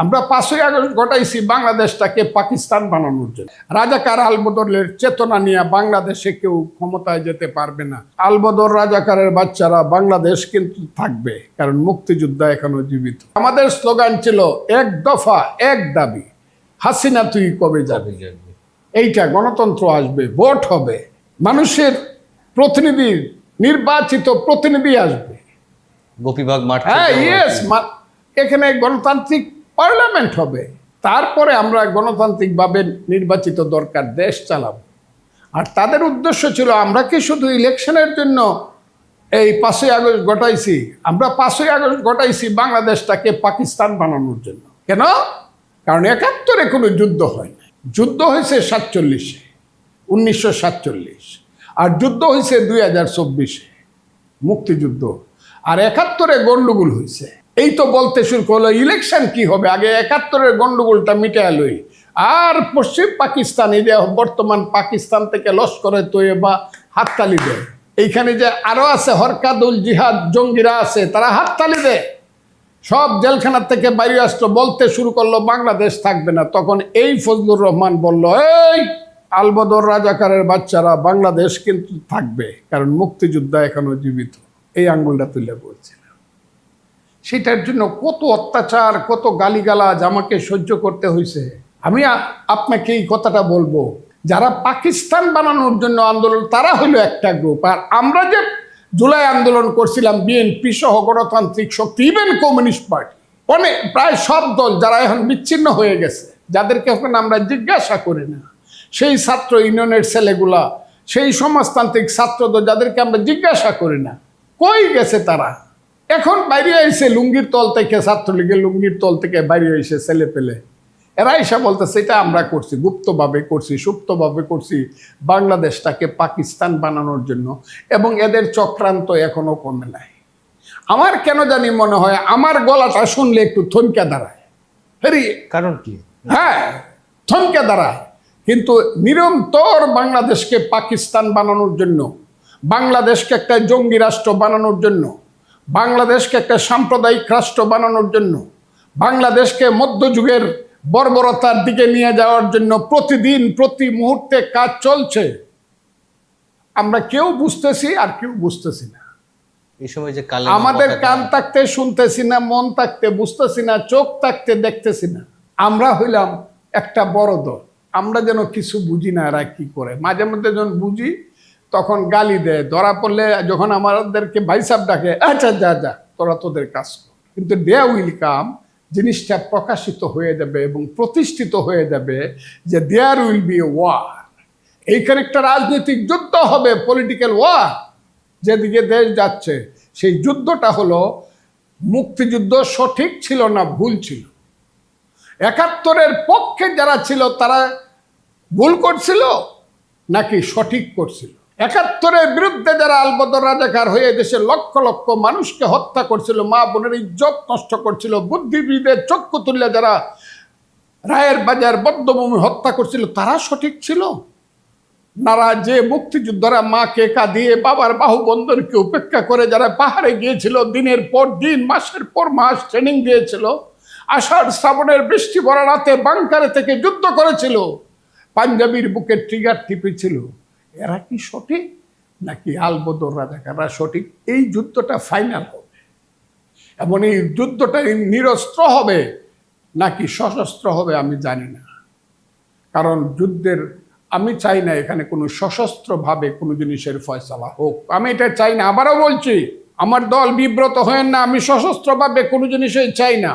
আমরা 5ই আগস্ট ঘটাইছি বাংলাদেশটাকে পাকিস্তান বানানোর জন্য। রাজাকার আলবদরের চেতনা নিয়ে বাংলাদেশে কেউ ক্ষমতায় যেতে পারবে না। আলবদর রাজাকারের বাচ্চারা বাংলাদেশ কিন্তু থাকবে, কারণ মুক্তিযোদ্ধা এখনো জীবিত। আমাদের স্লোগান ছিল এক দফা এক দাবি, হাসিনা তুই কবে যাবে। এইটা গণতন্ত্র আসবে, ভোট হবে, মানুষের প্রতিনিধি, নির্বাচিত প্রতিনিধি আসবে, গোপীবাগ মাঠ। হ্যাঁ, ইয়েস, এখানে গণতান্ত্রিক পার্লামেন্ট হবে। তারপরে আমরা গণতান্ত্রিকভাবে নির্বাচিত দরকার দেশ চালাবো। আর তাদের উদ্দেশ্য ছিল আমরা কি শুধু ইলেকশনের জন্য এই 5ই আগস্ট ঘটাইছি? আমরা 5ই আগস্ট ঘটাইছি বাংলাদেশটাকে পাকিস্তান বানানোর জন্য। কেন? কারণ 71-এ কোনো যুদ্ধ হয় না। যুদ্ধ হয়েছে 47-এ, 1947, আর যুদ্ধ হয়েছে 2024-এ, মুক্তিযুদ্ধ। আর 71-এ গন্ডগোল হয়েছে। এই তো বলতে শুরু করলো ইলেকশন কি হবে, আগে 71-এর গন্ডগোলটা মিটায় লই। আর পশ্চিম পাকিস্তান, এই যে বর্তমান পাকিস্তান থেকে লস্করে তৈয়বা হাততালি দেয়। এইখানে যে আরো আছে হরকাতুল জিহাদ জঙ্গিরা আছে, তারা হাততালি দেয়। সব জেলখানার থেকে বাইরে আসলো, বলতে শুরু করলো বাংলাদেশ থাকবে না। তখন এই ফজলুর রহমান বলল, এই আলবদর রাজাকারের বাচ্চারা বাংলাদেশ কিন্তু থাকবে, কারণ মুক্তিযোদ্ধা এখনো জীবিত। এই আঙ্গুলটা তুলে বলছে। সেটার জন্য কত অত্যাচার, কত গালিগালাজ আমাকে সহ্য করতে হয়েছে। আমি আপনাকে এই কথাটা বলবো, যারা পাকিস্তান বানানোর জন্য আন্দোলন, তারা হলো একটা গ্রুপ। আর আমরা যে জুলাই আন্দোলন করছিলাম, বিএনপি সহ গণতান্ত্রিক শক্তি, ইভেন কমিউনিস্ট পার্টি, অনেক প্রায় সব দল যারা এখন বিচ্ছিন্ন হয়ে গেছে, যাদেরকে এখন আমরা জিজ্ঞাসা করি না, সেই ছাত্র ইউনিয়নের ছেলেগুলা, সেই সমাজতান্ত্রিক ছাত্রদল যাদেরকে আমরা জিজ্ঞাসা করি না, কই গেছে তারা? এখন বাইরে এসে লুঙ্গির তল থেকে, ছাত্রলীগের লুঙ্গির তল থেকে বাইরে এসে ছেলে পেলে এরা এসে বলতেছে এটা আমরা করছি, গুপ্তভাবে করছি, সুপ্তভাবে করছি বাংলাদেশটাকে পাকিস্তান বানানোর জন্য। এবং এদের চক্রান্ত এখনো কমে নাই। আমার কেন জানি মনে হয় আমার গলাটা শুনলে একটু থমকে দাঁড়ায়। কারণ কি? হ্যাঁ, থমকে দাঁড়ায়। কিন্তু নিরন্তর বাংলাদেশকে পাকিস্তান বানানোর জন্য, বাংলাদেশকে একটা জঙ্গি রাষ্ট্র বানানোর জন্য, বাংলাদেশকে একটা সাম্প্রদায়িক রাষ্ট্র বানানোর জন্য, বাংলাদেশকে মধ্যযুগের বর্বরতার দিকে নিয়ে যাওয়ার জন্য প্রতিদিন প্রতি মুহূর্তে কাজ চলছে। আমরা কেউ বুঝতেছি আর কেউ বুঝতেছি না। এই সময় যে আমাদের কান থাকতে শুনতেছি না, মন থাকতে বুঝতেছি না, চোখ থাকতে দেখতেছি না। আমরা হইলাম একটা বড় দল, আমরা যেন কিছু বুঝি না এরা কি করে। মাঝে মধ্যে যখন বুঝি তখন গালি দেয়, ধরা পড়লে যখন আমাদেরকে ভাই সাহেব ডাকে, আচ্ছা যা যা তোরা তোদের কাজ কর। কিন্তু দে উইল কাম, জিনিসটা প্রকাশিত হয়ে যাবে এবং প্রতিষ্ঠিত হয়ে যাবে যে there will be a war. এইখানে একটা রাজনৈতিক যুদ্ধ হবে, পলিটিক্যাল ওয়ার। যেদিকে দেশ যাচ্ছে সেই যুদ্ধটা হলো মুক্তিযুদ্ধ সঠিক ছিল না ভুল ছিল। 71-এর পক্ষে যারা ছিল তারা ভুল করছিল নাকি সঠিক করছিল? 71-এর বিরুদ্ধে যারা আলবদর রাজাকার হয়ে দেশের লক্ষ লক্ষ মানুষকে হত্যা করছিল, মা বোনের ইজ্জত নষ্ট করছিল, বুদ্ধিজীবীদের চক্ষু তুলে যারা রায়ের বাজার বদ্ধভূমি হত্যা করছিল, তারা সঠিক ছিল? নারা যে মুক্তিযোদ্ধারা মাকে কাঁদিয়ে বাবার বাহুবন্ধনকে উপেক্ষা করে যারা পাহাড়ে গিয়েছিল, দিনের পর দিন মাসের পর মাস ট্রেনিং দিয়েছিল, আষাঢ় শ্রাবণের বৃষ্টি ভরা রাতে বাংকারে থেকে যুদ্ধ করেছিল, পাঞ্জাবির বুকে ট্রিগার টিপেছিল, এরা কি সঠিক নাকি আলবদর রাজাকাররা সঠিক? এই যুদ্ধটা ফাইনাল হবে এবং এই যুদ্ধটা নিরস্ত্র হবে নাকি সশস্ত্র হবে আমি জানি না। কারণ যুদ্ধের আমি চাই না এখানে কোনো সশস্ত্রভাবে কোনো জিনিসের ফয়সালা হোক। আমি এটা চাই না। আবারও বলছি, আমার দল বিব্রত হয়েন না, আমি সশস্ত্রভাবে কোনো জিনিসই চাই না।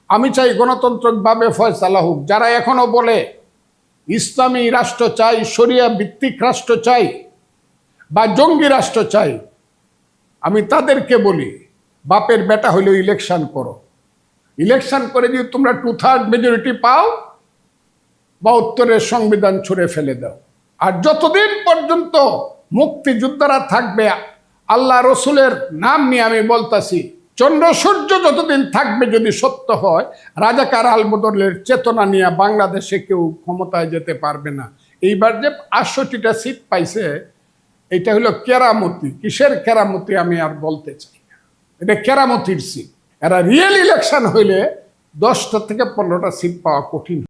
আমি চাই গণতান্ত্রিকভাবে ফয়সালা হোক। যারা এখনো বলে ইসলামী রাষ্ট্র চাই, শরিয়া ভিত্তিক রাষ্ট্র চাই বা জঙ্গি রাষ্ট্র চাই, আমি তাদেরকে বলি বাপের বেটা হইলেও ইলেকশন করো। ইলেকশন করে যদি তোমরা 2/3 মেজরিটি পাও, 72-এর সংবিধান ছুঁড়ে ফেলে দাও। আর যতদিন পর্যন্ত মুক্তিযোদ্ধারা থাকবে, আল্লাহ রসুলের নাম নিয়ে আমি বলতাছি, চন্দ্র সূর্য যতদিন থাকবে, যদি সত্য হয়, রাজাকার আলবদরের চেতনা নিয়ে বাংলাদেশে কেউ ক্ষমতায় যেতে পারবে না। এইবার যে 68টা সিট পাইছে, এটা হলো কেরামতি। কিসের কেরামতি আমি আর বলতে চাই না, এটা কেরামতির সিট। এরা রিয়েল ইলেকশন হইলে 10টা থেকে 15টা সিট পাওয়া কঠিন।